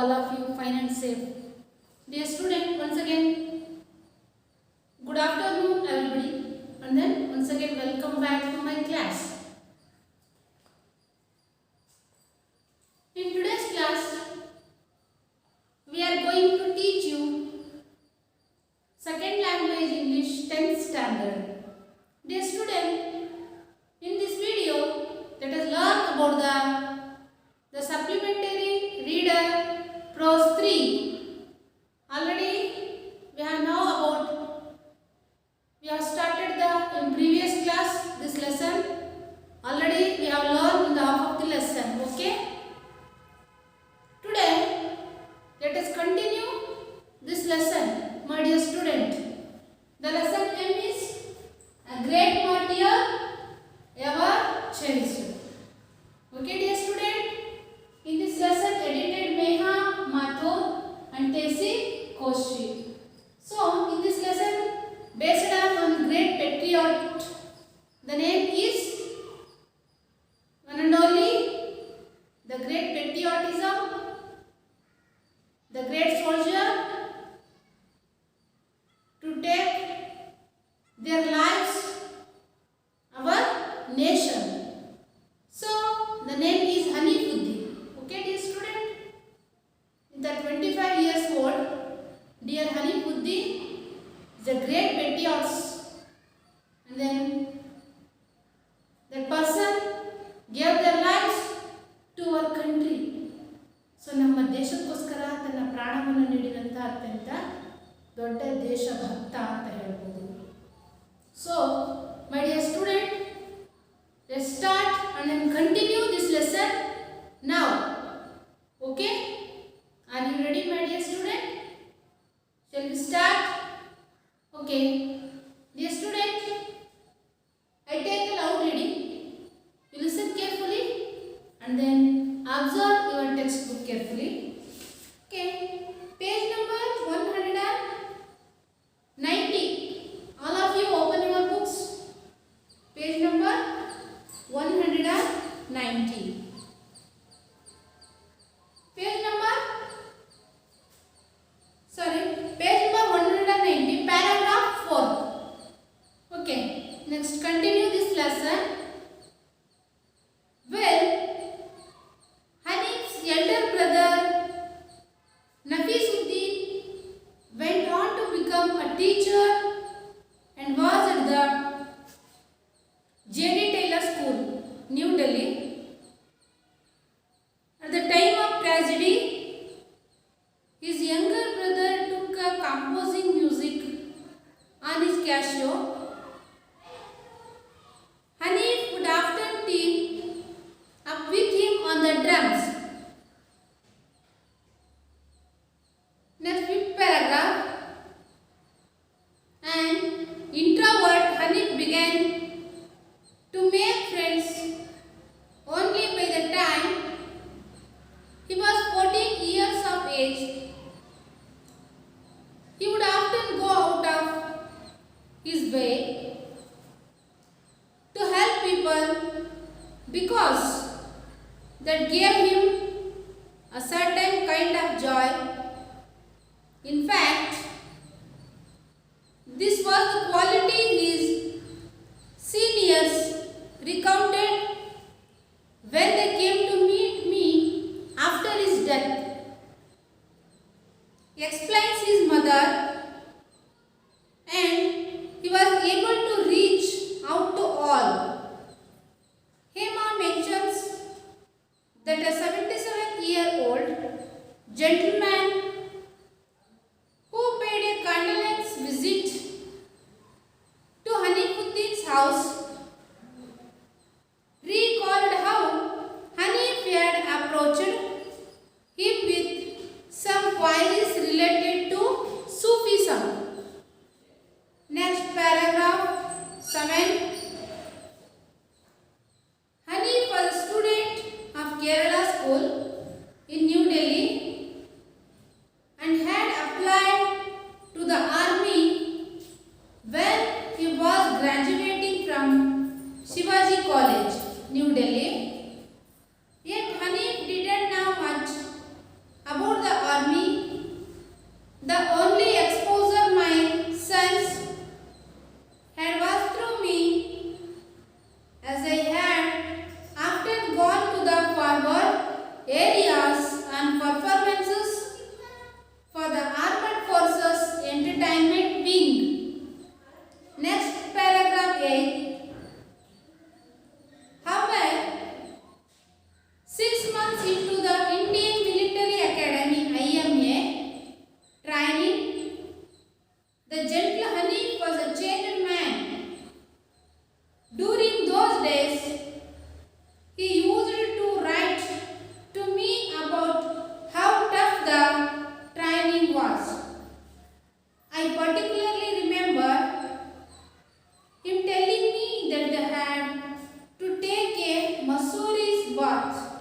all of you fine and safe. Dear student, once again, good afternoon everybody, and then once again welcome back to my class. In today's class, we are going to teach you second language English 10th standard. Dear student, in this video, let us learn about the supplementary reader prose 3. Already we have started in previous class this lesson. Already we have learned in the half of the lesson. Okay. Today, let us continue this lesson, my dear student. The lesson name is A Great Martyr Ever Cherished. Okay, dear student. In this lesson, edited Meha Mathur and Tessie Koshi. So, in this lesson, based on great patriot, the name is one and only the great patriotism, the great soldier to take their lives, our nation. So, the name is Hanifuddin. Okay, dear student? In the 25 years old, dear Hanifuddin is a great patriot. And then that person gave their lives to our country. So, ನಮ್ಮ ದೇಶಕ್ಕೋಸ್ಕರ ತನ್ನ ಪ್ರಾಣವನ್ನು ನೀಡಿದಂತ ಅತ್ಯಂತ ದೊಡ್ಡ ದೇಶಭಕ್ತ ಅಂತ ಹೇಳ್ಬೋದು. So, my dear student, let's start and then continue this lesson now. Okay? Are you ready, my dear student? Shall we start? Okay. Dear student, I take a loud reading. You listen carefully and then observe your textbook carefully. Okay. Page number 190. All of you open your books. Page number 190. Page number 190, paragraph 4. Okay, next continue this lesson. Well, Hanif's elder brother Nafisuddin went on to become a teacher and was at the J.D. Taylor School, New Delhi. At the time of tragedy, his younger brother took up composing music on his Casio. Hanif would often team up with him on the drums. Next paragraph. And introvert Hanif began to make friends only by the time he was 14 years of age. He would often go out of his way to help people because that gave him a certain kind of joy. In fact, this was the quality his seniors recounted when they came to meet me after his death. Explains his mother, and he was able to The gentle honey was a changed man. During those days, he used to write to me about how tough the training was. I particularly remember him telling me that they had to take a Masuri's bath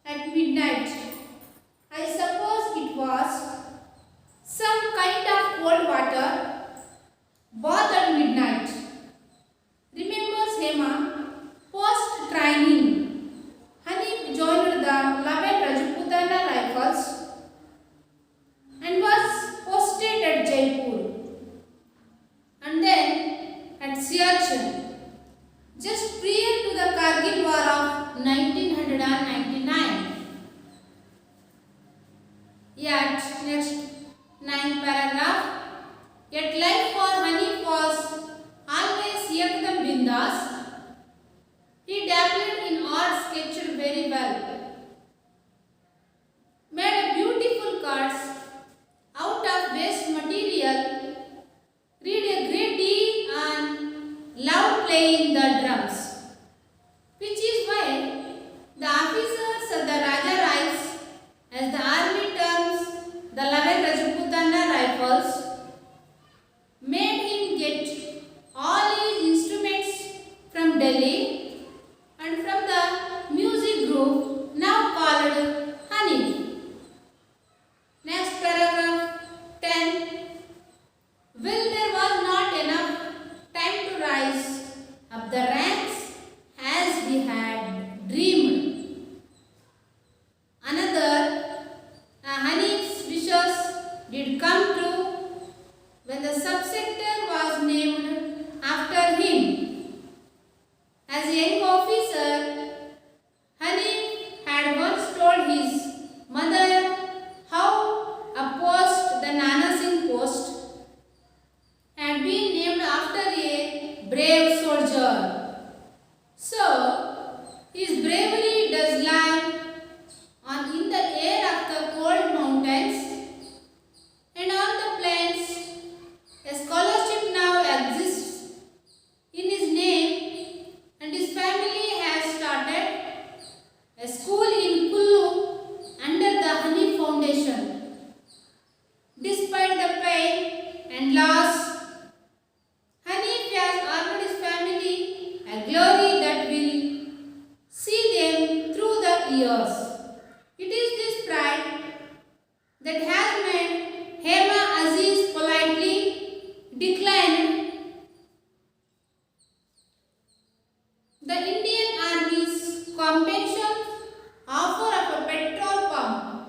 at midnight. I suppose it was some kind of cold water bath at midnight. Remembers Hema, post-training, Hanif joined the 11 Rajputana Rifles and was posted at Jaipur and then at Siachen just prior to the Kargil War of 1999. Yet, next 9th paragraph. Yet life for Hanif was always Yakdam Bindas. He dabbled in art, sketched very well, made a beautiful cards out of waste material, read a great deal and loved playing the drums, which is why the officers of the Raja Rais, as the army terms the 11 Rajputana Rifles, made him get all his instruments from Delhi and from the music group now called Honey. Next paragraph 10. Well, there was not enough time to rise up the ranks as we had dreamed. Another, Hanif's wishes did come true when the subsector was named after him. As a young officer, Hanif had once told his mother how a post, the Nana Singh post, had been named after a brave soldier. So, his bravery does lie on in the air of the cold mountains and on the plains. A scholarship now exists in his name and his family has started a school in Kullu under the Honey Foundation. Despite the pain and loss, Hanif has earned his family a glory that will see them through the years. It is this pride that has made Hema Aziz politely declined the Indian Army's compensation offer of a petrol pump.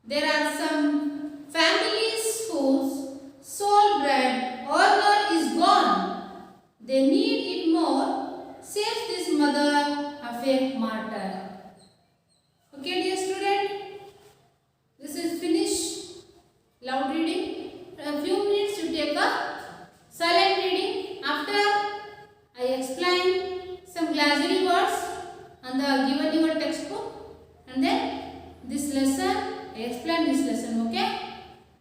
There are some families whose sole bread earner is gone. They need it more, says this mother of a martyr. Okay, dear student, this is finished loud reading. A few minutes you take a silent reading. After I explain some glossary words on the given your textbook, and then this lesson I explain this lesson. Okay?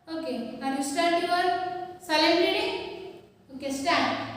Okay. Are you start your silent reading? Okay, start.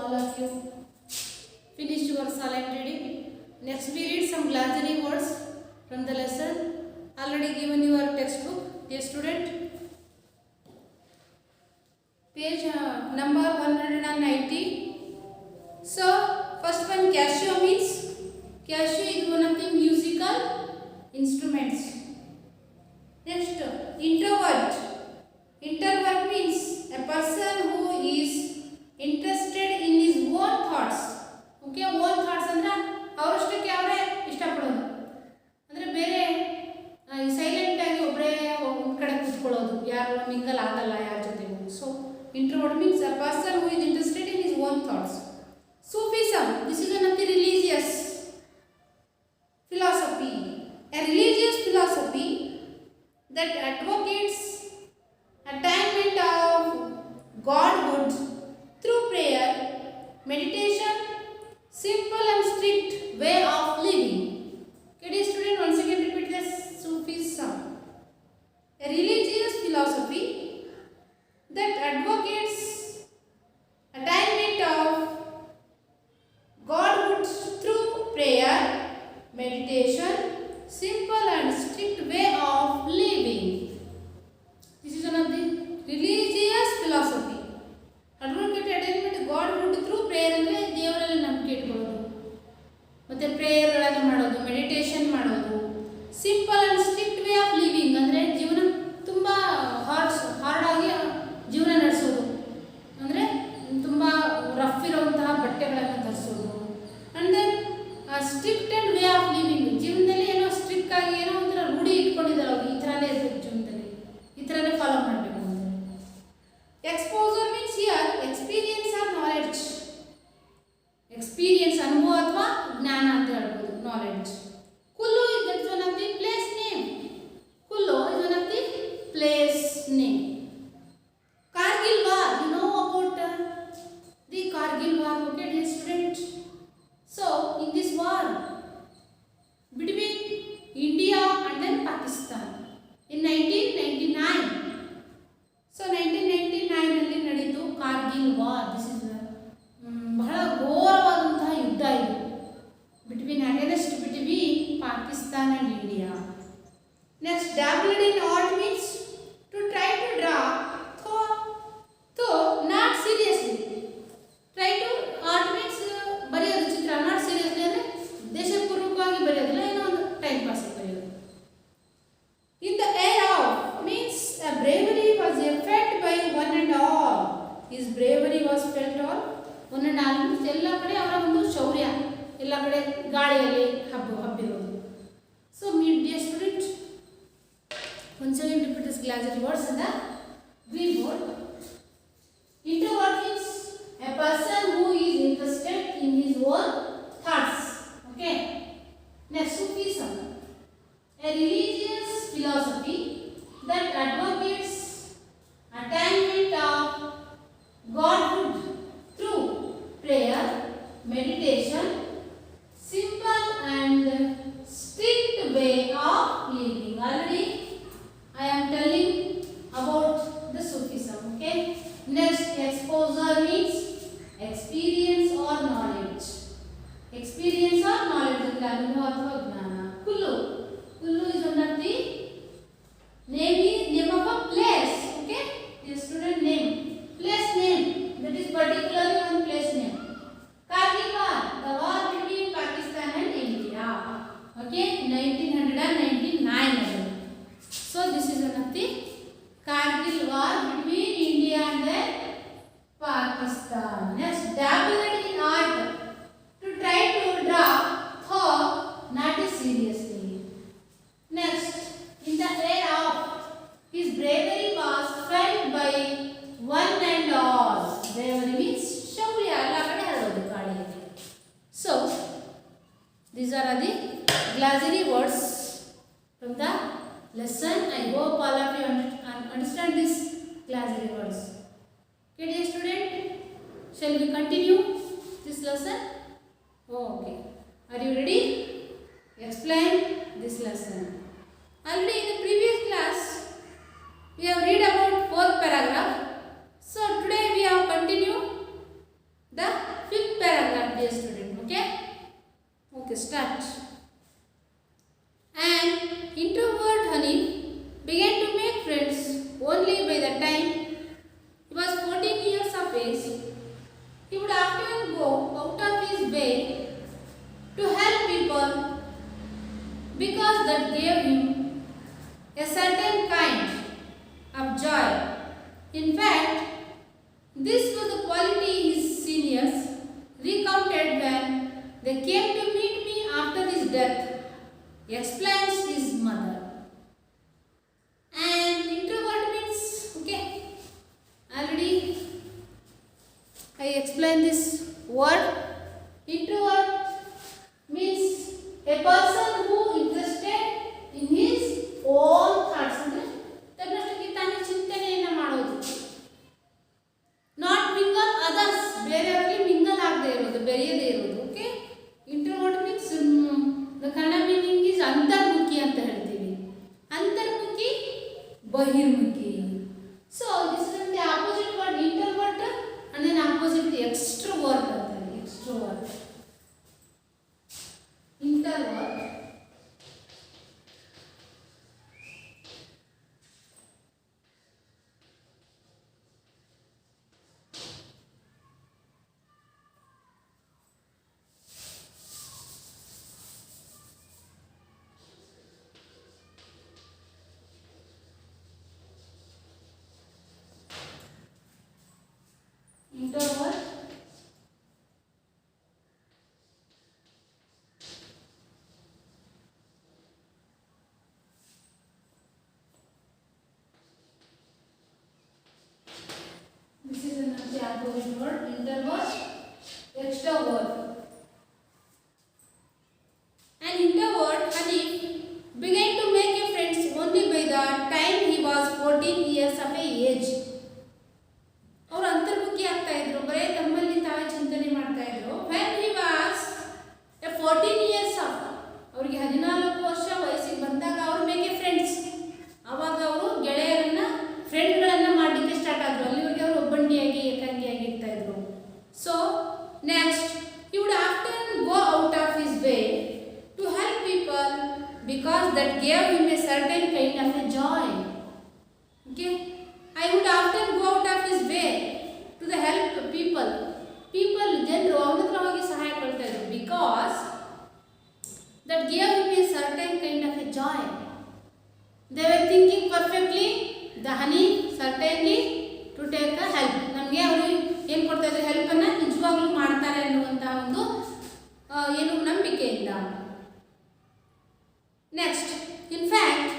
all of you finished your silent reading. Next we read some glossary words from the lesson. Already given your textbook, dear student. Page number 190. So first one, Casio means, Casio is one of the musical instruments. Next, introvert. Introvert means a person who is interested in his own thoughts. Okay, own thoughts ಅಂದ್ರೆ ಅವರಷ್ಟಕ್ಕೆ ಅವರೇ ಇಷ್ಟಪಡೋದು, ಅಂದರೆ ಬೇರೆ silent ಆಗಿ ಒಬ್ಬರೇ ಒಂದು ಕಡೆ ಕೂತ್ಕೊಳ್ಳೋದು, ಯಾರು ಮಿಂಗಲ್ ಆಗಲ್ಲ ಯಾರ ಜೊತೆಗೂ. So introvert means a person who is interested in his own thoughts. Sufism, this is one of the religious philosophy. A religious philosophy that advocates attainment of godhood through prayer, meditation, simple and strict way of living. Okay, dear student, once again repeat this. Sufism, a religious philosophy that advocates attainment of godhood through prayer, meditation, simple and strict way of living. This is one of the religious philosophy. Advocate attainment godhood through prayer ಅಂದರೆ ದೇವರಲ್ಲಿ ನಂಬಿಕೆ ಇಟ್ಕೊಳ್ಳೋದು, ಮತ್ತು ಪ್ರೇಯರ್ಗಳನ್ನು ಮಾಡೋದು, meditation ಮಾಡೋದು, simple and strict way of living ಅಂದರೆ ಜೀವನ ತುಂಬ ಹಾರ್ಡಾಗಿ ಜೀವನ ನಡೆಸೋದು, ಅಂದರೆ ತುಂಬ ರಫ್ ಇರುವಂತಹ ಬಟ್ಟೆಗಳನ್ನು ಧರಿಸೋದು. And then strict and way of living, ಜೀವನದಲ್ಲಿ ಏನೋ ಸ್ಟ್ರಿಕ್ಟ್ ಆಗಿ ಏನೋ ಒಂಥರ ರೂಢಿ ಇಟ್ಕೊಂಡಿದ್ದಾರೆ ಅವರು, ಈ ಥರನೇ ಇರಬೇಕು ಜೀವನದಲ್ಲಿ, ಈ ಥರನೇ ಫಾಲೋ ಮಾಡಬೇಕು ಅಂತ. Exposure means here experience or knowledge. Experience ಅನುಭವ ಅಥವಾ ಜ್ಞಾನ ಅಂತ ಹೇಳ್ಬೋದು, knowledge. Kullu is that's one of the place name. Kullu is one of the place name. Kargil war, you know about the Kargil war, okay dear student. So in this war between India and then Pakistan in 1999. So 1999 ಅಲ್ಲಿ ನಡೆಯಿತು Kargil war. This is ಬಹಳ ಘೋರವಾದಂತಹ ಯುದ್ಧ ಇದು, between Pakistan and India. Next, dabbled in art means to try to draw though not seriously. Try to art means ಬರೆಯೋದು ಚಿತ್ರ, not seriously ಅಂದರೆ ದೇಶಪೂರ್ವಕವಾಗಿ ಬರೆಯೋದಿಲ್ಲ, ಏನೋ ಒಂದು time pass ಬರೆಯೋದು. In the air of means a bravery was felt by one and all. His bravery was felt all. one and all means ಎಲ್ಲ ಕಡೆ ಅವರ ಒಂದು ಶೌರ್ಯ ಎಲ್ಲ ಕಡೆ ಗಾಳಿಯಲ್ಲಿ ಹಬ್ಬಿರೋದು. So dear student, once again repeat this glossary words in the green board. Introvert means a person who is interested in his own thoughts. Okay. Next, Sufism, a religious philosophy that advocates attainment of godhood through prayer, meditation, simple and strict way of living. Already I am telling about the Sufism. Okay. Next, exposure means experience or knowledge. Experience or knowledge ಅಂದ್ರೆ ಅನುಭವ ಅಥವಾ ಜ್ಞಾನ. Kullu is one of the name of a place. Okay, the student name, place name, that is particularly one place name. Kargil war, the war between Pakistan and India. Okay, 1999. So this is one of the Kargil war between India and then Pakistan. Next, dabbled in art to try to draw though not seriously. Next, in the air of his bravery was felt by one and all. Bravery means ಶೌರ್ಯ, ಎಲ್ಲ ಕಡೆ ಹರಡೋದು ಗಾಳಿಯಲ್ಲಿ. So these are the glossary words from the lesson. I hope all of you understand this glossary words. Okay dear student, shall we continue this lesson? Okay, are you ready? Explain this lesson. Already in the previous class we have read about 4th paragraph. So today we have continued the introvert Hanif began to make friends only by the time he was 14 years of age. He would often go out of his way to help people because that gave him a certain kind of joy. In fact, this was the quality his seniors recounted when they came to meet me after his death, explains his mother. And introvert means, okay, already I explained this word. Introvert means a person who interested in his own thoughts. ತನ್ನಷ್ಟಕ್ಕೆ ತಾನೇ ಚಿಂತನೆಯನ್ನು ಮಾಡೋದು. Not mingle others, ಬೇರೆಯವರಲ್ಲಿ mingle ಆಗದೆ ಇರೋದು, ಬೆರೆಯದೇ ಇರೋದು. Okay, introvert means the Kannada meaning is ಅಂತರ್ಮುಖಿ ಅಂತ ಹೇಳ್ತೀವಿ. ಅಂತರ್ಮುಖಿ, ಬಹಿರ್ಮುಖಿ. So this is the opposite word introvert and then opposite extrovert ಅಂತಾರೆ. Extrovert, introvert, introvert, this is another opposite word, introvert, extrovert. An introvert Hanif began to make a friends only by the time he was 14 years of age. ಅವರು ಅಂತರ್ಮುಖಿ ಆಗ್ತಾ ಇದ್ರು, ಬರೀ ತಮ್ಮಲ್ಲಿ ತಾವೇ ಚಿಂತನೆ ಮಾಡ್ತಾ ಇದ್ರು. when he was 14 years of, ಅವರಿಗೆ 14 ವರ್ಷ ವಯಸ್ಸಿಗೆ ಬಂದಾಗ ಅವರು ಮೇಕ್ ಎ ಫ್ರೆಂಡ್ಸ್. ಆವಾಗ ಅವರು ಗೆಳೆಯರನ್ನ ಫ್ರೆಂಡ್ಗಳನ್ನ ಮಾಡಲಿಕ್ಕೆ ಸ್ಟಾರ್ಟ್ ಆದ್ರು. ಅಲ್ಲಿವರೆಗೆ ಅವರು ಒಬ್ಬಂಟಿಯಾಗಿ ಏಕಾಂಗಿಯಾಗಿ ಇರ್ತಾ ಇದ್ರು. So next he would often go out of his way to help people because that gave him a certain kind of a joy. Okay, I would often go out of his way to the help people. People, ಜನರು ಅವನ ಹತ್ರ ಹೋಗಿ ಸಹಾಯ ಕೊಡ್ತಾ ಇದ್ರು. Because that gave him a certain kind of a joy. They were thinking perfectly, the honey certainly to take a help. ನಮಗೆ ಅವರು ಏನು ಕೊಡ್ತಾ ಇದ್ರು, ಹೆಲ್ಪ್ ಅನ್ನ ನಿಜವಾಗ್ಲೂ ಮಾಡ್ತಾರೆ ಅನ್ನುವಂತಹ ಒಂದು ಏನು ನಂಬಿಕೆಯಿಂದ. Next, in fact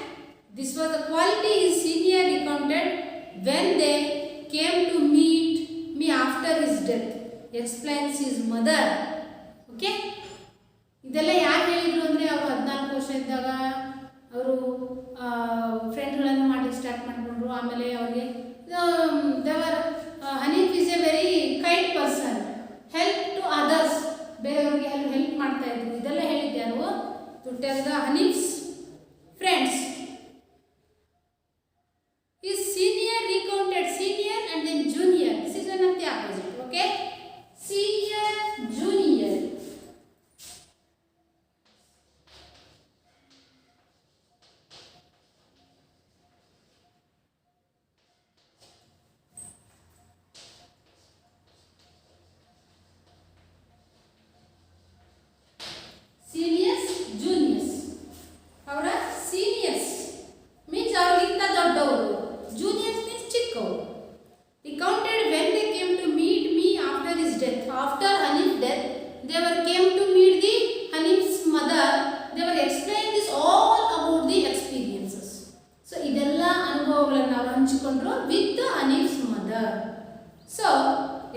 this was the quality his senior recounted when they came to meet me after his death, explains his mother. Okay, ಇದೆಲ್ಲ ಯಾರು ಹೇಳಿದ್ರು ಅಂದರೆ ಅವರು 14 ವರ್ಷ ಇದ್ದಾಗ ಅವರು ಫ್ರೆಂಡ್ಗಳನ್ನು ಮಾಡಿ ಸ್ಟಾರ್ಟ್ ಮಾಡಿಕೊಂಡ್ರು. ಆಮೇಲೆ ಅವರಿಗೆ ದೇವರ್ Haneef is a very kind person, help to others, ಬೇರೆಯವರಿಗೆ ಹೆಲ್ಪ್ ಮಾಡ್ತಾ ಇದ್ರು. ಇದೆಲ್ಲ ಹೇಳಿದ್ಯಾರು to tell the Haneef's friends. His senior recounted, senior and then junior. This is one of the opposite. Okay, senior, junior. Seniors, juniors. ಅವರ seniors means ಅವರಿಗಿಂತ ದೊಡ್ಡವರು. Juniors means ಚಿಕ್ಕವರು. Recounted when they came to meet me after his death. After Hanif's death, they were came to meet the Hanif's mother. They were explained this all about the experiences. So ಇದೆಲ್ಲ ಅನುಭವಗಳನ್ನು ಅವರು ಹಂಚಿಕೊಂಡ್ರು with Hanif's mother. So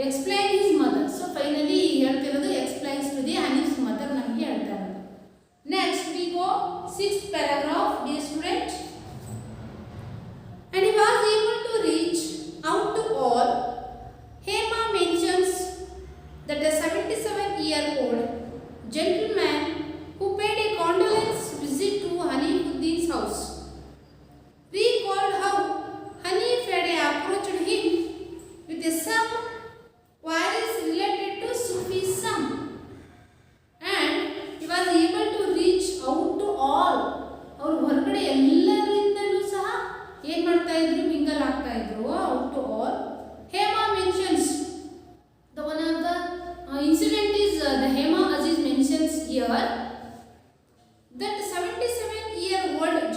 explain his mother. So finally ಹೇಳ್ತಿರೋದು explains to the Hanif's mother ನಮಗೆ ಹೇಳ್ತಾ ಇರೋದು. Next we go 6th paragraph, dear student. And he was able to reach out to all. Hema mentions that a 77-year-old gentleman who paid a condolence visit to Hanifuddin's house recalled how Hanif had approached him with some queries related to Sufism, and he was able to reach out to all. ಅವರು ಹೊರಗಡೆ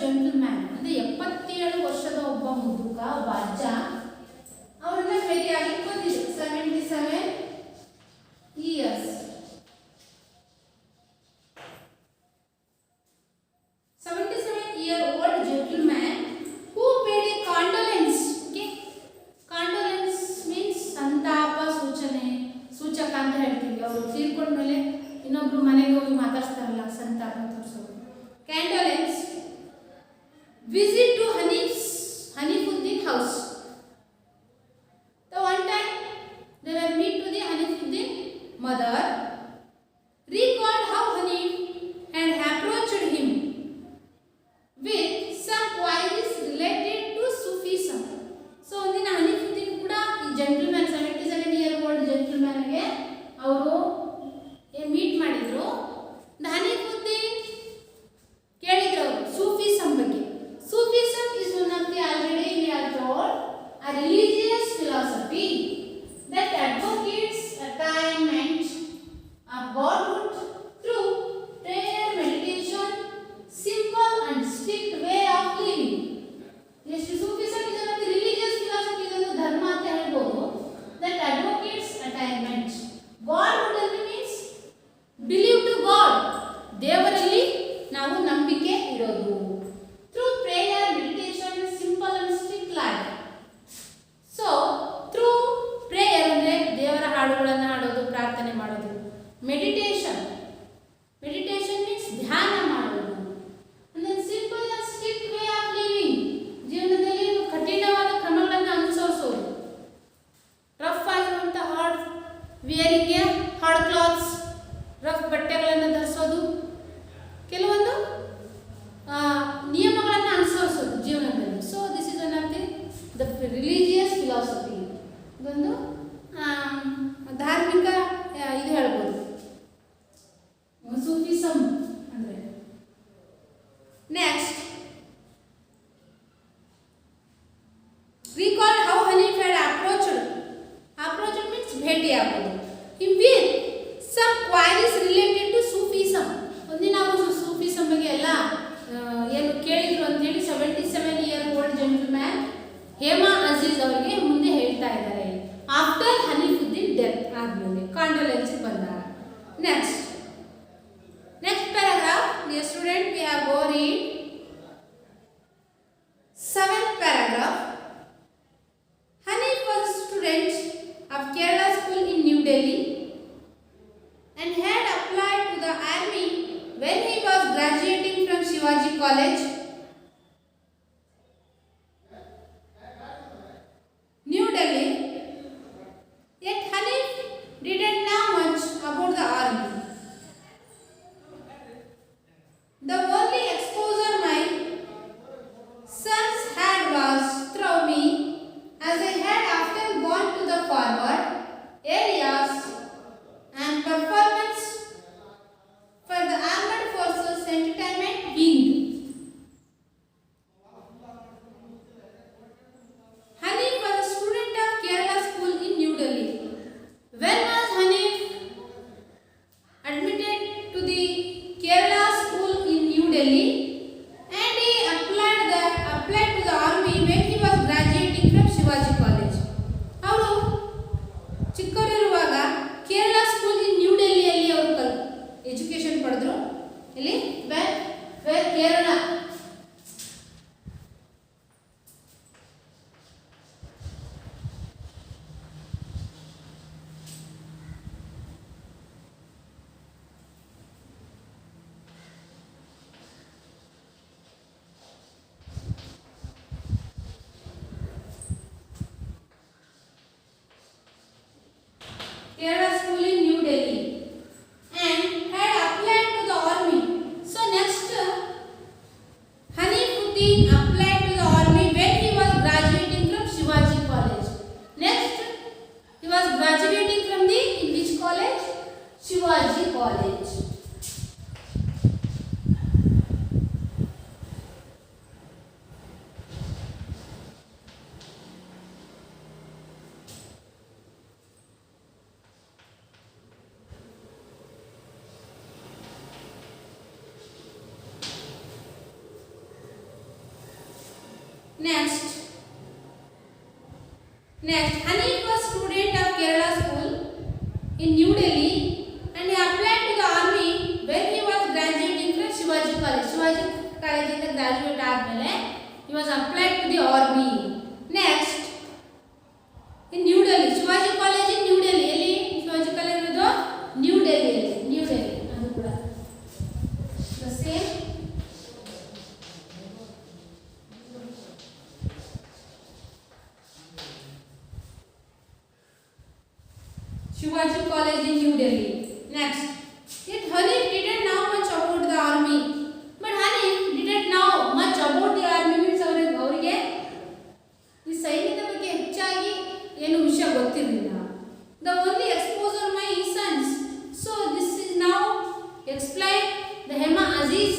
gentleman ಅಂದರೆ 77 ವರ್ಷದ ಒಬ್ಬ ಮುದುಕ, ಒಬ್ಬ ಅಜ್ಜ. ಅವರನ್ನ ಭೇಟಿಯಾಗಿ ಬಂದಿದೆ. 77 years. 77-year-old gentleman who paid a condolence. Okay, condolence means ಸಂತಾಪ ಸೂಚಕ ಅಂತ ಹೇಳ್ತೀವಿ. ಅವರು ತೀರ್ಕೊಂಡ್ಮೇಲೆ ಇನ್ನೊಬ್ರು ಮನೆಗೆ ಹೋಗಿ ಮಾತಾಡ್ಸ್ತಾರಲ್ಲ, ಸಂತಾಪ ತೋರಿಸೋದು. Condolence visit to Hanifuddin house. The one time they were meet to the Hanifuddin mother, recalled how Hanif had approached him with some queries related to Sufism. So ಒಂದಿನ ಹನೀಫುದ್ದೀನ್ ಕೂಡ ಈ ಜೆಂಟಲ್ಮ್ಯಾನ್ 77-year-old ಜೆಂಟಲ್ಮ್ಯಾನ್ಗೆ ಅವರು ಮೀಟ್ ಮಾಡಿದ್ರು. ಹನೀಫುದ್ದೀನ್ ಕೇಳಿದ್ರು ಅವರು Sufism ಬಗ್ಗೆ. Sufism is one of the already we are told a religious philosophy that advocates attainment of Godhood through prayer, meditation, simple and strict way of living. Yes, Sufism is one of the religious philosophy, is ಒಂದು ಧರ್ಮ ಅಂತ ಹೇಳ್ಬೋದು, that advocates attainment. Godhood ಅಂದ್ರೆ means believe to God, ದೇವರಲ್ಲಿ ನಾವು ನಂಬಿಕೆ ಇಡೋದು. Through prayer, meditation, simple and strict life. So through prayer ಅಂದ್ರೆ ದೇವರ ಹಾಡುಗಳನ್ನು ಹಾಡೋದು, ಪ್ರಾರ್ಥನೆ ಮಾಡೋದು. meditation means ಧ್ಯಾನ ಮಾಡೋದು. and then simple and strict way of living, ಜೀವನದಲ್ಲಿ ಕಠಿಣವಾದ ಕ್ರಮಗಳನ್ನು ಅನುಸರಿಸೋದು. ರಫ್ ಆಗಿರುವಂಥ ವೇರಿಂಗ್ ಹಾರ್ಡ್ ಕ್ಲಾತ್ಸ್, ರಫ್ ಬಟ್ಟೆಗಳನ್ನು ಧರಿಸೋದು, ಕೆಲವೊಂದು ನಿಯಮಗಳನ್ನು ಅನುಸರಿಸೋದು ಜೀವನದಲ್ಲಿ. So this is one of the religious philosophy. ಇದೊಂದು ಧಾರ್ಮಿಕ ಇದು ಹೇಳ್ಬೋದು, ಸೂಫಿಸಂ ಅಂದರೆ. Next, recall how Hanif had approached means ಭೇಟಿ ಆಗೋದು. him with some queries related to Sufism. ಒಂದಿನ ಅವರು ಸೂಫಿಸಂ ಬಗ್ಗೆ ಎಲ್ಲ ಏನು ಕೇಳಿದ್ರು ಅಂತೇಳಿ 77-year-old ಜೆಂಟಲ್ಮ್ಯಾನ್ ಹೇಮಾ ಅಜೀಜ್ ಅವರಿಗೆ ಮುಂದೆ ಹೇಳ್ತಾ ಇದ್ದಾರೆ. ಆಫ್ಟರ್ ಹನೀಫುದ್ದೀನ್ ಡೆತ್ ಆದಮೇಲೆ ಕಾಂಡೋಲೆನ್ಸ್ ಬಂದಾಗ. Next paragraph, dear student, we have go read 7th paragraph. Hanif was a student of Kerala school in New Delhi and had applied to the army when he was graduating from Shivaji College, New Delhi. Yet Hanif didn't know much about the army. The only exposure my sons had was through me, as I had often gone to the forward areas and performance for the armed forces entertainment wing. Hanif was a student of Kerala school in New Delhi. When was Hanif admitted to the Kerala school in New Delhi? And he applied to the army when he was graduating from Shivaji College. ಅವರು ಚಿಕ್ಕವರಿರುವಾಗ Kerala school in new ಡೆಲ್ಲಿಯಲ್ಲಿ ಅವರು education ಪಡೆದ್ರು. ಇಲ್ಲಿ Kerala. Kerala school in New Delhi and had applied to the army. So next, Hanifuddin applied to the army when he was graduating from Shivaji College. Next, he was graduating from the in which college? Shivaji College. Next, Hanif was student of Kerala school in New Delhi and he applied to the army when he was graduating from Shivaji College. Shivaji College ಇಂದ graduate ಆದ್ಮೇಲೆ he was applied to the army. Next, in New Delhi, Shivaji College in New Delhi. ಎಲ್ಲಿ Shivaji College ಇರೋದು? New Delhi ಅಲ್ಲಿ. New Delhi ಅದು ಕೂಡ the same. Shivaji College in New Delhi. Next, yet Hanif didn't know much about the army. But Hanif didn't know much about the army means ಅವರಿಗೆ ಈ ಸೈನ್ಯದ ಬಗ್ಗೆ ಹೆಚ್ಚಾಗಿ ಏನು ವಿಷಯ ಗೊತ್ತಿರಲಿಲ್ಲ. The only exposure my sons. So this is now explained the Hema Aziz.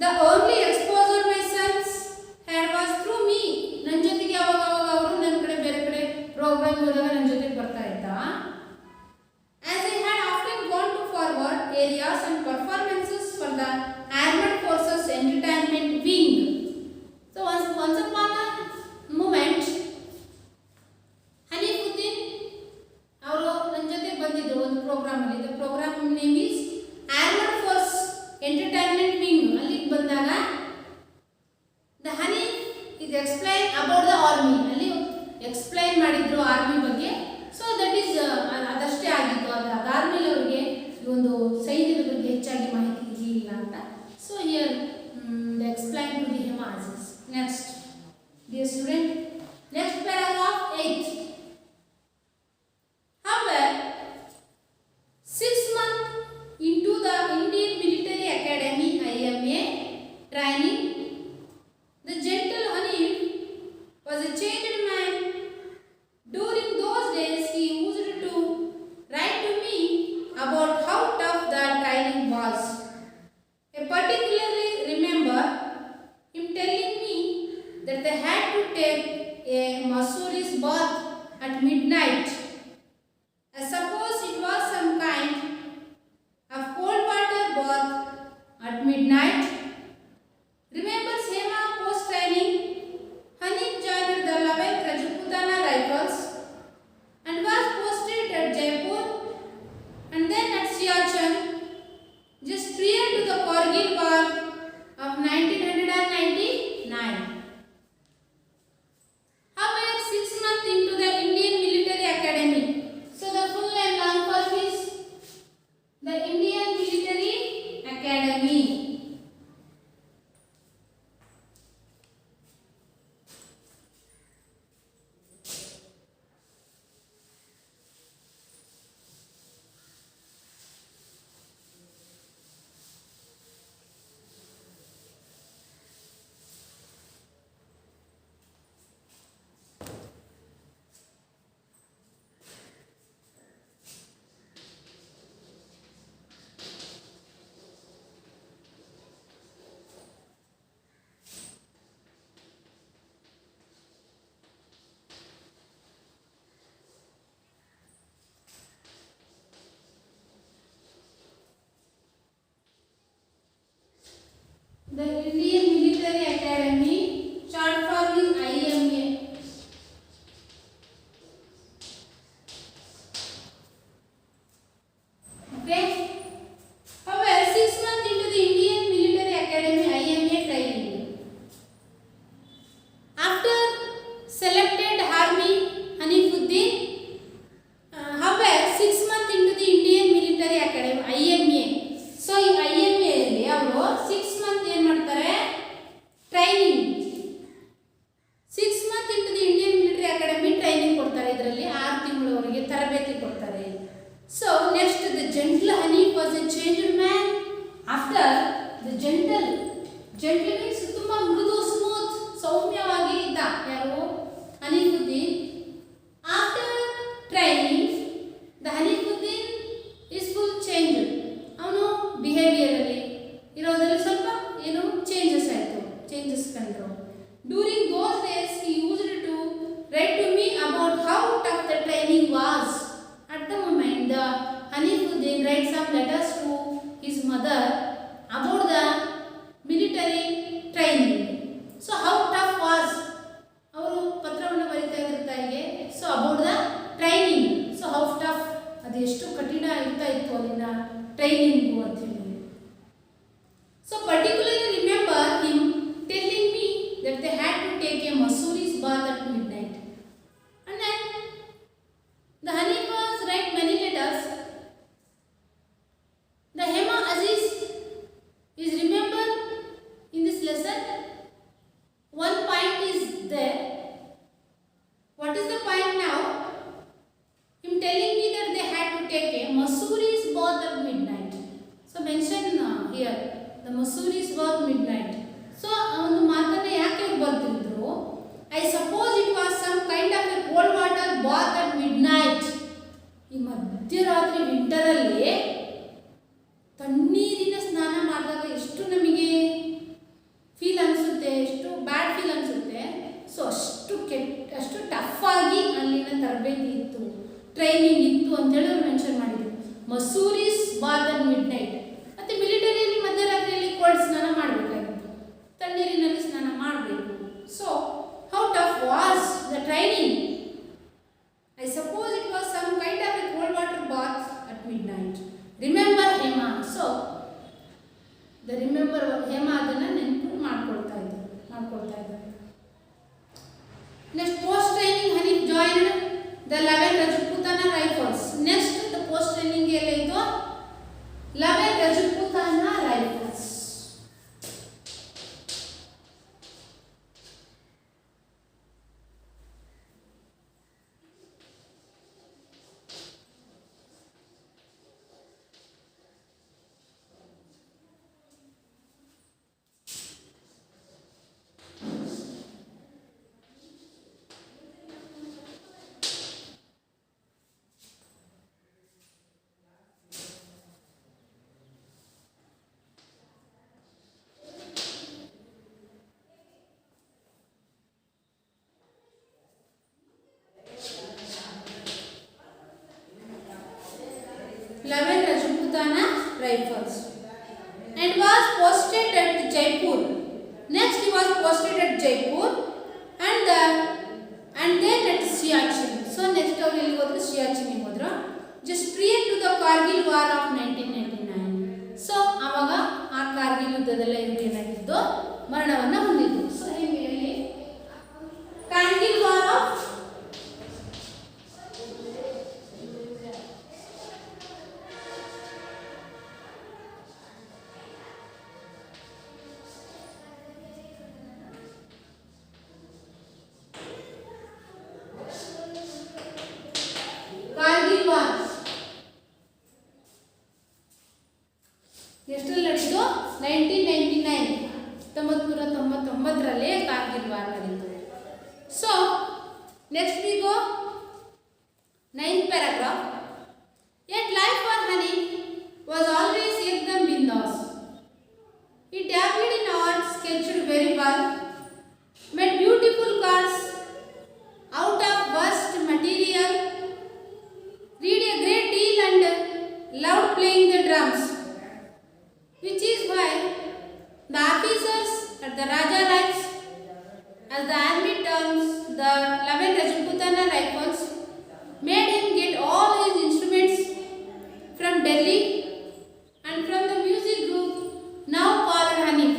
The only exposure my sons had was through me. ನನ್ನ ಜೊತೆಗೆ ಅವಾಗ ಅವರು ನನ್ನ ಕಡೆ ಬೇರೆ ಕಡೆ ಪ್ರೋಗ್ರಾಮ್ ಹೋದಾಗ ನನ್ನ ಜೊತೆಗೆ ಬರ್ತಾ ಇದ್ದ. As I had often gone to forward areas and performances for the Armed Forces Entertainment Wing. So once upon a moment, Hanifuddin ಅವರು ನನ್ನ ಜೊತೆ ಬಂದಿದ್ರು ಒಂದು ಪ್ರೋಗ್ರಾಮ್ ಅಲ್ಲಿ. The program name is Armed Force Entertainment Wing. ಅಲ್ಲಿಗೆ ಬಂದಾಗ the Hanif is explain about the army. ಅಲ್ಲಿ explain ಮಾಡಿದ್ರು ಆರ್ಮಿ ಬಗ್ಗೆ. ಸೊ ದಟ್ ಈಸ್ ಅದಷ್ಟೇ ಆಗಿತ್ತು. ಅದಾದ್ಮೇಲೆ ಅವರಿಗೆ ಈ ಒಂದು ಸೈನ್ಯದ ಬಗ್ಗೆ ಹೆಚ್ಚಾಗಿ ಮಾಹಿತಿ ಇರಲಿಲ್ಲ ಅಂತ. So here the explain to the Hema Aziz. Next dear student, next paragraph 8. However, 6 months into the Indian Military Academy IMA training, the gentle Hanif was a changed man. During those days, he used to write to me about how tough the training was. I particularly remember him telling me that they had to take a Masuri's bath at midnight. I suppose it was some kind of cold water bath at midnight. Remembers Hema post-training, Hanif joined the 11th Rajputana Rifles and was posted at Jaipur and then at Siachen just prior to the Kargil War of 1999. However, 6 months into the Indian Military Academy. So the full and long form is the Indian Military Academy. The Indian Military Academy, short form is IMA. Okay. However, 6 months into the Indian Military Academy IMA training, after selected army Hanifuddin, however 6 months into the Indian Military Academy IMA. So ಈ IMA ಅಲ್ಲಿ ಅವರು 6 months ಏನು ಮಾಡ್ತಾರೆ, training. 6 months into the Indian Military Academy training ಕೊಡ್ತಾರೆ. ಇದರಲ್ಲಿ 6 ತಿಂಗಳವರೆಗೆ ತರಬೇತಿ ಕೊಡ್ತಾರೆ. So next, the gentle Hanif was a changed man. After the gentle means ತುಂಬಾ ಮೃದು, ಸ್ಮೂತ್, ಸೌಮ್ಯವಾಗಿ ಇದ್ದ ಯಾರು, Hanifuddin. After training, the Hanifuddin is full change. ಅವನು ಬಿಹೇವಿಯರ್ ಅಲ್ಲಿ ಇರೋದ್ರಲ್ಲಿ ಸ್ವಲ್ಪ ಏನು ಚೇಂಜಸ್ ಆಯಿತು, ಚೇಂಜಸ್ ಕಂಡ್ರು. During those days he used to write to me about how tough the training was. At the moment, the Hanifuddin writes some letters to his mother about the military training. So how the Mussoorie's was midnight. So ಆ ಒಂದು ಮಾತನ್ನ ಯಾಕೆ ಅವ್ರು ಬರ್ತಿದ್ರು, I suppose it was some kind of a cold water bath at midnight. ಈ ಮಧ್ಯರಾತ್ರಿ ವಿಂಟರಲ್ಲಿ ತಣ್ಣೀರಿನ ಸ್ನಾನ ಮಾಡಿದಾಗ ಎಷ್ಟು ನಮಗೆ ಫೀಲ್ ಅನಿಸುತ್ತೆ, ಎಷ್ಟು ಬ್ಯಾಡ್ ಫೀಲ್ ಅನಿಸುತ್ತೆ. ಸೊ ಅಷ್ಟು ಟಫ್ ಆಗಿ ಅಲ್ಲಿನ ತರಬೇತಿ ಇತ್ತು, ಟ್ರೈನಿಂಗ್ ಇತ್ತು ಅಂತೇಳಿ ಅವ್ರು ಮೆನ್ಷನ್ ಮಾಡಿದ್ರು. ಮಸೂರೀಸ್ ಬಾತ್ ಅಟ್ ಮಿಡ್ ನೈಟ್. ಮತ್ತು ಮಿಲಿಟರಿಯಲ್ಲಿ ಮಧ್ಯರಾತ್ರಿಯಲ್ಲಿ ಕೋಲ್ಡ್ ಸ್ನಾನ ಮಾಡಬೇಕಾಗಿತ್ತು, ತಣ್ಣೀರಿನಲ್ಲಿ ಸ್ನಾನ ಮಾಡಬೇಕು. So how tough was the training. I suppose it was some kind of a cold water bath at midnight. Remember Hema. So, the remember Hema ಅದನ್ನು ನೆನಪು ಮಾಡ್ಕೊಳ್ತಾ ಇದ್ದಾರೆ. Next, post training Hanif joined the 11 Rajputana Rifles. Next, the post training ಏನಾಯಿತು, 11 Rajputana Rifles. Rajputana Rifles and was posted at Jaipur. Next he was posted at Jaipur and then at Siachen. So next ಅವರು ಎಲ್ಲಿ ಹೋದ್ರು, ಸಿಯಾಚಿನ್ಗೆ ಹೋದ್ರು. Just prior to the Kargil War of 1999. So ಆವಾಗ ಆ ಕಾರ್ಗಿಲ್ ಯುದ್ಧದಲ್ಲಿ ಇವರು ಏನಾಗಿದ್ದು, ಮರಣವನ್ನು ಹೊಂದಿದ್ರು. ಸೊ ಇಲ್ಲಿ ಕಾರ್ಗಿಲ್ ವಾರ್ ಆಫ್ ಎಷ್ಟರಲ್ಲಿ ನಡೆಯಿತು, 1999 1999ರಲ್ಲಿ ಕಾರ್ಗಿಲ್ ವಾರ್ ನಡೆಯಿತು. So next we go 9th paragraph. Yet life for Hanif was always ekdam bindas. He dabbled in art, sketched very well, made beautiful cars out of vast material, read a great deal and loved playing the drums, which is why the officers at the Raja Ranks, as the army terms the 11 Rajputana Rifles, made him get all his instruments from Delhi and from the music group now called Hanif.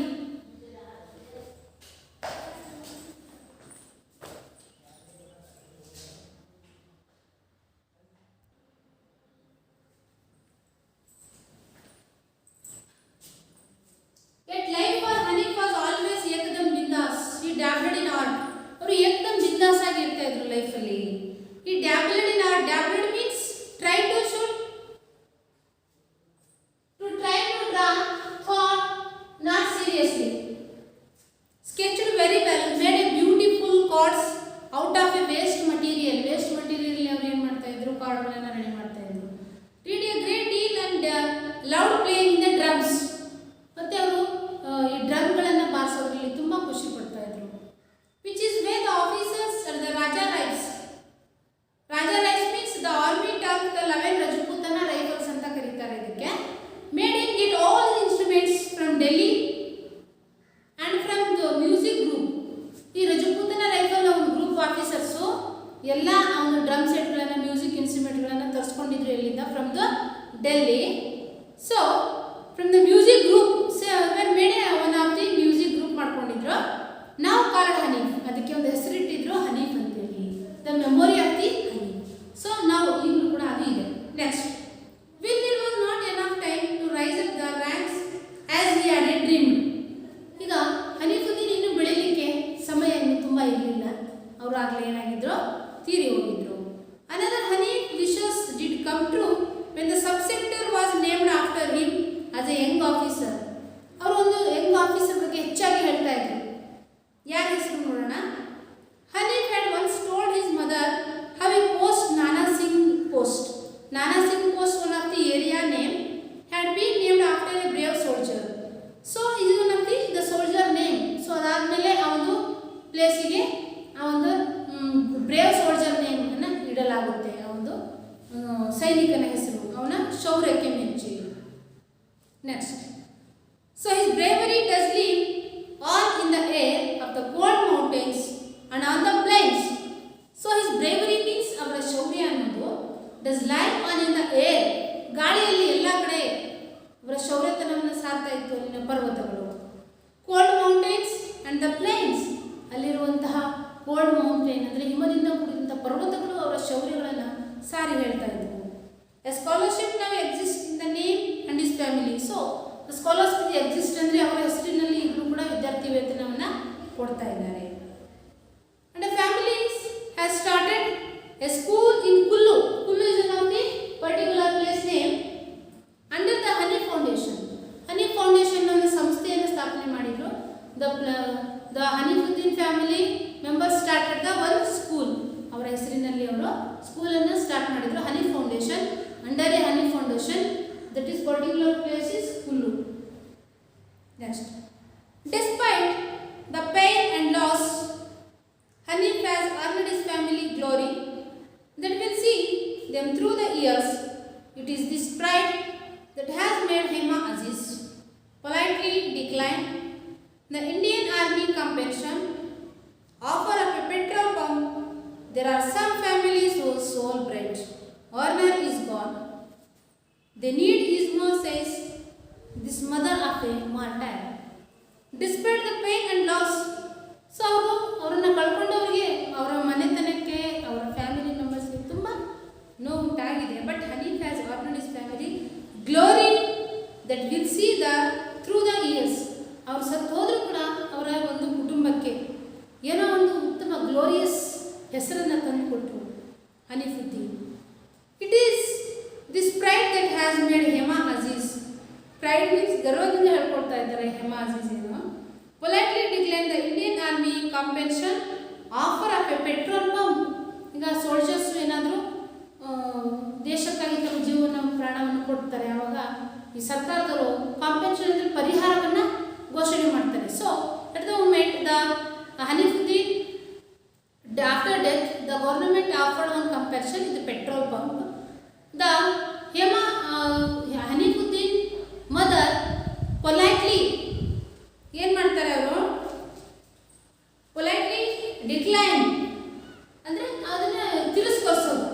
ಸೈನಿಕನ ಹೆಸರು, ಅವನ ಶೌರ್ಯಕ್ಕೆ ಮೆಚ್ಚಿ. Next, so his bravery does live all in the air of the cold mountains and on the plains. So his bravery means ಅವರ ಶೌರ್ಯ ಅನ್ನೋದು does live on in the air, ಗಾಳಿಯಲ್ಲಿ ಎಲ್ಲ ಕಡೆ ಅವರ ಶೌರ್ಯತನವನ್ನು ಸಾರ್ತಾ ಇತ್ತು ಅಲ್ಲಿನ ಪರ್ವತಗಳು. Cold mountains and the plains, ಅಲ್ಲಿರುವಂತಹ ಕೋಲ್ಡ್ ಮೌಂಟೇನ್ ಅಂದರೆ ಹಿಮದಿಂದ ಕೂಡಿದಂಥ ಪರ್ವತಗಳು ಅವರ ಶೌರ್ಯಗಳನ್ನು ಸಾರಿ ಹೇಳ್ತಾ ಇದ್ದವು. A scholarship now exist in the name and his family. So scholarship exist ಅಂದರೆ ಅವರ ಹೆಸರಿನಲ್ಲಿ ಈಗಲೂ ಕೂಡ ವಿದ್ಯಾರ್ಥಿ ವೇತನವನ್ನು ಕೊಡ್ತಾ ಇದ್ದಾರೆ. And families has started a school in Kullu. Kullu is one of the particular place name under the Hani foundation. Hani foundation ಅನ್ನೋ ಸಂಸ್ಥೆಯನ್ನು ಸ್ಥಾಪನೆ ಮಾಡಿದ್ರು. The Hanifuddin family members started the one school. ಅವರ ಹೆಸರಿನಲ್ಲಿ ಅವರು ಸ್ಕೂಲನ್ನು ಸ್ಟಾರ್ಟ್ ಮಾಡಿದ್ರು. Hani foundation, under a Hani foundation, that is particular place is Kullu. Next, despite the pain and loss, Hanif has earned his family glory that will see them through the years. It is this pride that has made Hema Aziz politely decline the Indian Army compensation offer of a petrol pump. There are some families whose sole bread earner is gone. They need his more, says this mother of a martyr. Despite the pain and loss, so ಅವರನ್ನು ಕಳ್ಕೊಂಡವರಿಗೆ ಅವರ ಮನೆತನಕ್ಕೆ ಅವರ family ಮೆಂಬರ್ಸ್ಗೆ ತುಂಬ ನೋವು ಉಂಟಾಗಿದೆ. But Hanif has earned his family glory that will see the through the years. ಅವ್ರು ಸತ್ತು ಹೋದರೂ ಕೂಡ ಅವರ ಒಂದು ಕುಟುಂಬಕ್ಕೆ ಏನೋ ಒಂದು ಉತ್ತಮ ಗ್ಲೋರಿಯಸ್ ಹೆಸರನ್ನು ತಂದುಕೊಟ್ರು Hanifuddin. It is this pride that has made Hema Aziz. Pride means ಗರ್ವದಿಂದ ಹೇಳ್ಕೊಡ್ತಾ ಇದ್ದಾರೆ ಹೇಮಾ ಅಜೀಜ್ ಏನು. Politely decline the Indian Army compensation offer of a petrol pump. ಈಗ ಸೋಲ್ಜರ್ಸ್ ಏನಾದರೂ ದೇಶಕ್ಕಾಗಿ ತಮ್ಮ ಜೀವನ ಪ್ರಾಣವನ್ನು ಕೊಡ್ತಾರೆ, ಆವಾಗ ಈ ಸರ್ಕಾರದವರು ಕಾಂಪೆನ್ಸೇಷನ್ ಅಂದರೆ ಪರಿಹಾರವನ್ನು ಘೋಷಣೆ ಮಾಡ್ತಾರೆ. So at the moment the Hanifuddin after death the government offered one compensation with petrol pump. The Hema Hanifuddin mother politely ಏನು ಮಾಡ್ತಾರೆ, ಅವರು ಪೊಲೈಟ್ಲಿ ಡಿಕ್ಲೈನ್ ಅಂದರೆ ಅದನ್ನು ತಿರಸ್ಕರಿಸೋದು.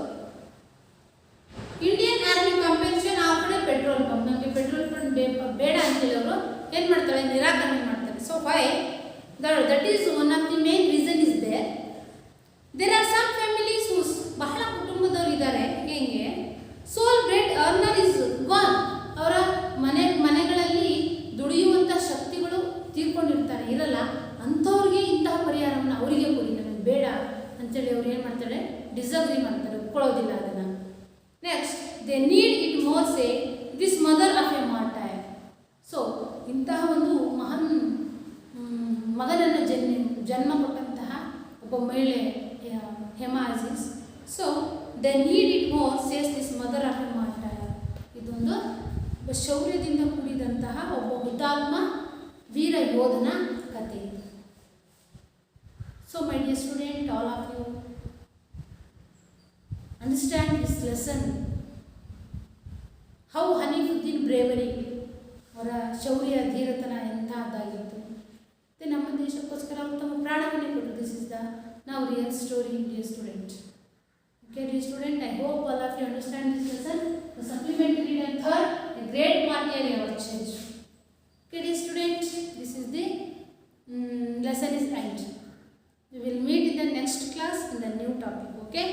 Indian army compensation after petrol pump, ನಮಗೆ ಪೆಟ್ರೋಲ್ ಪಂಪ್ ಬೇಡ ಅಂತೇಳಿ ಅವರು ಏನು ಮಾಡ್ತಾರೆ, ನಿರಾಕರಣೆ ಮಾಡ್ತಾರೆ. So why that is one of the main reason is there are some families whose, ಬಹಳ ಕುಟುಂಬದವರು ಇದ್ದಾರೆ ಹೇಗೆ ಸೋಲ್ ಬ್ರೆಡ್ ಅರ್ನರ್ ಇಸ್ ಗಾನ್. ಅವರ ಮನೆಗಳಲ್ಲಿ ದುಡಿಯುವಂಥ ಶಕ್ತಿಗಳು ತೀರ್ಕೊಂಡಿರ್ತಾರೆ, ಇರಲ್ಲ. ಅಂಥವ್ರಿಗೆ ಇಂತಹ ಪರಿಹಾರವನ್ನು ಅವರಿಗೆ ಕೊಡಿ, ನಮಗೆ ಬೇಡ ಅಂತೇಳಿ ಅವ್ರು ಏನು ಮಾಡ್ತಾರೆ, ಡಿಸಗ್ರಿ ಮಾಡ್ತಾರೆ, ಒಪ್ಕೊಳ್ಳೋದಿಲ್ಲ ಅದನ್ನು. Next, they need it more, say this mother of a martyr. So ಇಂತಹ ಒಂದು ಮಹಾನ್ ಮಗನನ್ನು ಜನ್ಮ ಕೊಟ್ಟಂತಹ ಒಬ್ಬ ಮಹಿಳೆ Hema Aziz. So they need it more, says this mother of a martyr. ಇದೊಂದು ಶೌರ್ಯದಿಂದ ಕೂಡಿದಂತಹ ಒಬ್ಬ ಹುತಾತ್ಮ ವೀರ ಯೋಧನ ಕಥೆ. So my dear student, all of you understand this lesson, how Hanifuddin bravery, ಅವರ ಶೌರ್ಯ ಧೀರತನ ಎಂಥದ್ದಾಗಿತ್ತು. ಮತ್ತು ನಮ್ಮ ದೇಶಕ್ಕೋಸ್ಕರ ಅವರು ತಮ್ಮ ಪ್ರಾಣವನ್ನೇ ಕೊಟ್ಟರು. ದಿಸ್ ಇಸ್ ದ ನಾವು real story, dear student. Okay, dear student, I hope all of you understand this lesson. The supplementary read and third, a great martyr you have changed. Okay, dear student, this is the lesson is end. We will meet in the next class in the new topic. Okay.